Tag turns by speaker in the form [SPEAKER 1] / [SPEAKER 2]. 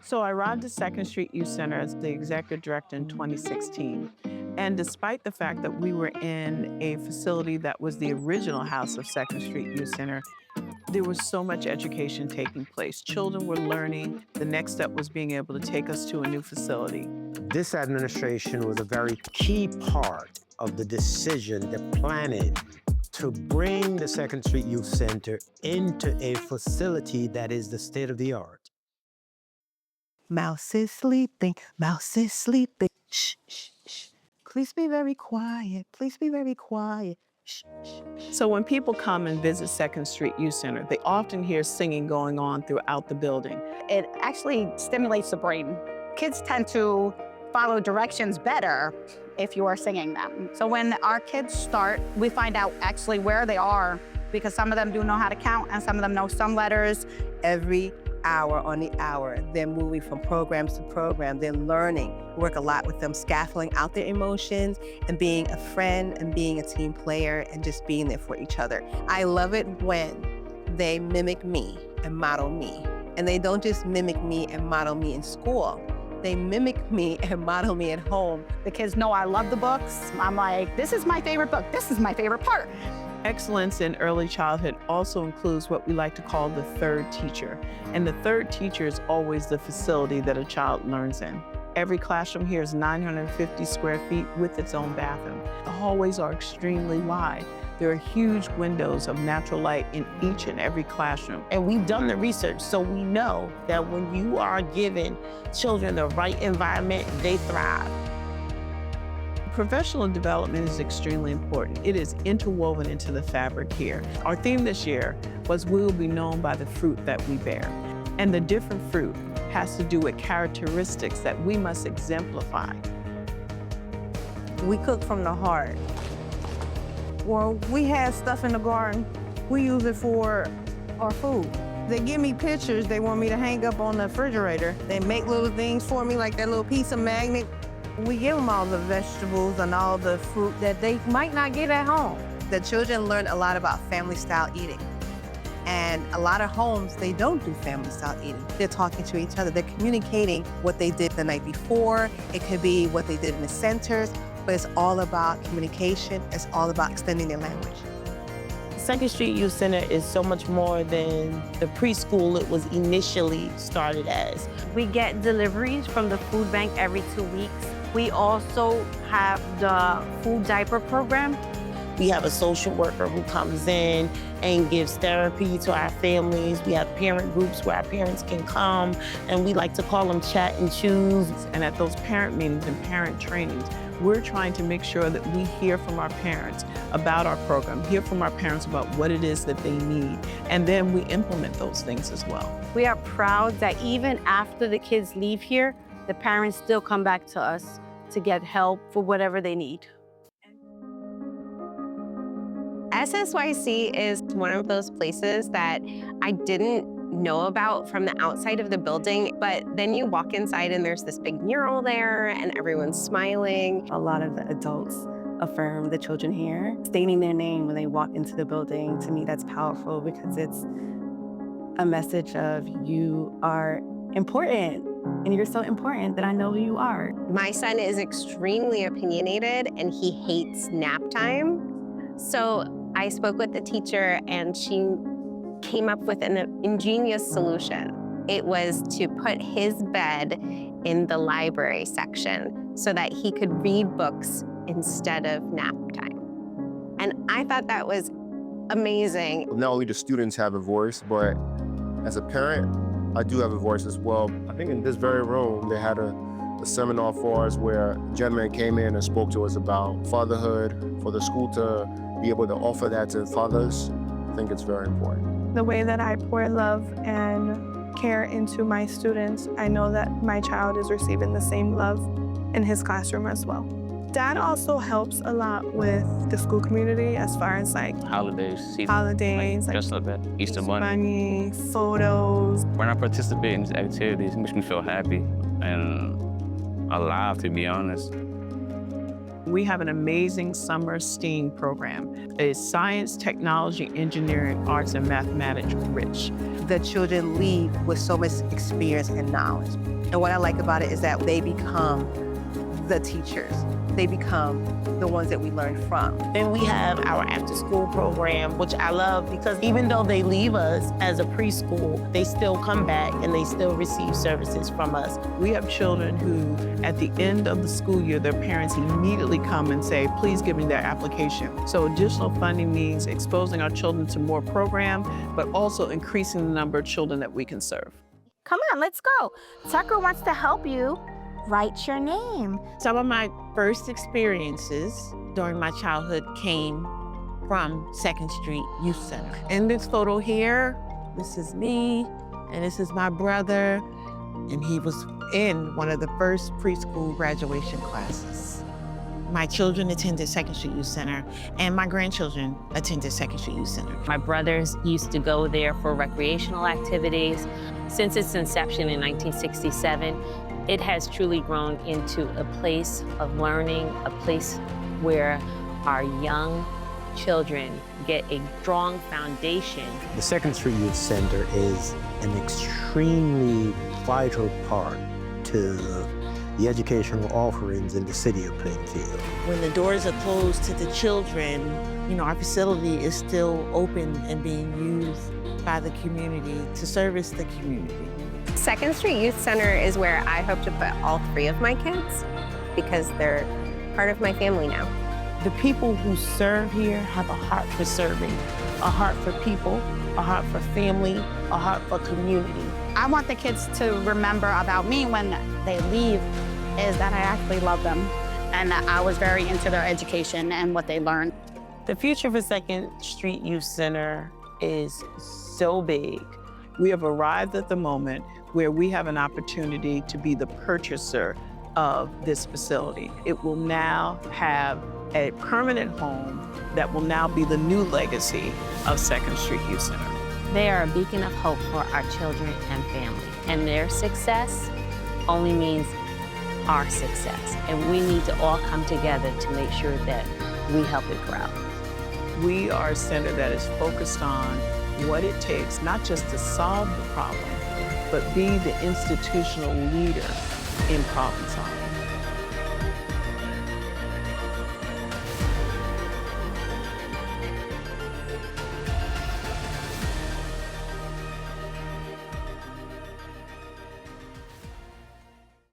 [SPEAKER 1] So I arrived at Second Street Youth Center as the executive director in 2016. And despite the fact that we were in a facility that was the original house of Second Street Youth Center, there was so much education taking place. Children were learning. The next step was being able to take us to a new facility.
[SPEAKER 2] This administration was a very key part of the decision, the planning, to bring the Second Street Youth Center into a facility that is the state of the art.
[SPEAKER 3] Mouse is sleeping, mouse is sleeping. Shh, shh, shh. Please be very quiet, please be very quiet. Shh, shh.
[SPEAKER 1] So when people come and visit Second Street Youth Center, they often hear singing going on throughout the building.
[SPEAKER 4] It actually stimulates the brain. Kids tend to follow directions better if you are singing them. So when our kids start, we find out actually where they are, because some of them do know how to count and some of them know some letters.
[SPEAKER 3] Every hour on the hour, they're moving from programs to program. They're learning. We work a lot with them, scaffolding out their emotions and being a friend and being a team player and just being there for each other. I love it when they mimic me and model me. And they don't just mimic me and model me in school. They mimic me and model me at home.
[SPEAKER 4] The kids know I love the books. I'm like, this is my favorite book. This is my favorite part.
[SPEAKER 1] Excellence in early childhood also includes what we like to call the third teacher. And the third teacher is always the facility that a child learns in. Every classroom here is 950 square feet with its own bathroom. The hallways are extremely wide. There are huge windows of natural light in each and every classroom.
[SPEAKER 5] And we've done the research, so we know that when you are giving children the right environment, they thrive.
[SPEAKER 1] Professional development is extremely important. It is interwoven into the fabric here. Our theme this year was we will be known by the fruit that we bear. And the different fruit has to do with characteristics that we must exemplify.
[SPEAKER 3] We cook from the heart. Well, we have stuff in the garden. We use it for our food. They give me pictures they want me to hang up on the refrigerator. They make little things for me, like that little piece of magnet. We give them all the vegetables and all the fruit that they might not get at home. The children learn a lot about family-style eating. And a lot of homes, they don't do family-style eating. They're talking to each other. They're communicating what they did the night before. It could be what they did in the centers, but it's all about communication. It's all about extending their language.
[SPEAKER 5] Second Street Youth Center is so much more than the preschool it was initially started as.
[SPEAKER 6] We get deliveries from the food bank every 2 weeks. We also have the food diaper program.
[SPEAKER 5] We have a social worker who comes in and gives therapy to our families. We have parent groups where our parents can come, and we like to call them chat and choose.
[SPEAKER 1] And at those parent meetings and parent trainings, we're trying to make sure that we hear from our parents about our program, hear from our parents about what it is that they need, and then we implement those things as well.
[SPEAKER 6] We are proud that even after the kids leave here, the parents still come back to us to get help for whatever they need.
[SPEAKER 7] SSYC is one of those places that I didn't know about from the outside of the building, but then you walk inside and there's this big mural there and everyone's smiling.
[SPEAKER 6] A lot of the adults affirm the children here, stating their name when they walk into the building. To me, that's powerful because it's a message of you are important. And you're so important that I know who you are.
[SPEAKER 7] My son is extremely opinionated and he hates nap time. So I spoke with the teacher and she came up with an ingenious solution. It was to put his bed in the library section so that he could read books instead of nap time. And I thought that was amazing.
[SPEAKER 8] Not only do students have a voice, but as a parent, I do have a voice as well. I think in this very room, they had a seminar for us where a gentleman came in and spoke to us about fatherhood, for the school to be able to offer that to fathers. I think it's very important.
[SPEAKER 9] The way that I pour love and care into my students, I know that my child is receiving the same love in his classroom as well. Dad also helps a lot with the school community as far as like
[SPEAKER 10] holidays,
[SPEAKER 9] holidays,
[SPEAKER 10] like just like that, Easter Bunny,
[SPEAKER 9] photos.
[SPEAKER 10] When I participate in these activities, it makes me feel happy and alive, to be honest.
[SPEAKER 1] We have an amazing summer STEAM program. It's science, technology, engineering, arts, and mathematics rich.
[SPEAKER 11] The children leave with so much experience and knowledge. And what I like about it is that they become the teachers. They become the ones that we learn from.
[SPEAKER 5] Then we have our after-school program, which I love because even though they leave us as a preschool, they still come back and they still receive services from us.
[SPEAKER 1] We have children who, at the end of the school year, their parents immediately come and say, please give me their application. So additional funding means exposing our children to more program, but also increasing the number of children that we can serve.
[SPEAKER 12] Come on, let's go. Tucker wants to help you write your name.
[SPEAKER 5] Some of my first experiences during my childhood came from 2nd Street Youth Center. In this photo here, this is me, and this is my brother, and he was in one of the first preschool graduation classes. My children attended 2nd Street Youth Center, and my grandchildren attended 2nd Street Youth Center.
[SPEAKER 13] My brothers used to go there for recreational activities. Since its inception in 1967, it has truly grown into a place of learning, a place where our young children get a strong foundation.
[SPEAKER 2] The 2nd Street Youth Center is an extremely vital part to the educational offerings in the city of Plainfield.
[SPEAKER 5] When the doors are closed to the children, our facility is still open and being used by the community to service the community.
[SPEAKER 7] 2nd Street Youth Center is where I hope to put all 3 of my kids because they're part of my family now.
[SPEAKER 5] The people who serve here have a heart for serving, a heart for people, a heart for family, a heart for community.
[SPEAKER 4] I want the kids to remember about me when they leave is that I actually love them and that I was very into their education and what they learned.
[SPEAKER 5] The future for 2nd Street Youth Center is so big.
[SPEAKER 1] We have arrived at the moment where we have an opportunity to be the purchaser of this facility. It will now have a permanent home that will now be the new legacy of 2nd Street Youth Center.
[SPEAKER 13] They are a beacon of hope for our children and family, and their success only means our success, and we need to all come together to make sure that we help it grow.
[SPEAKER 1] We are a center that is focused on what it takes, not just to solve the problem, but be the institutional leader in problem solving.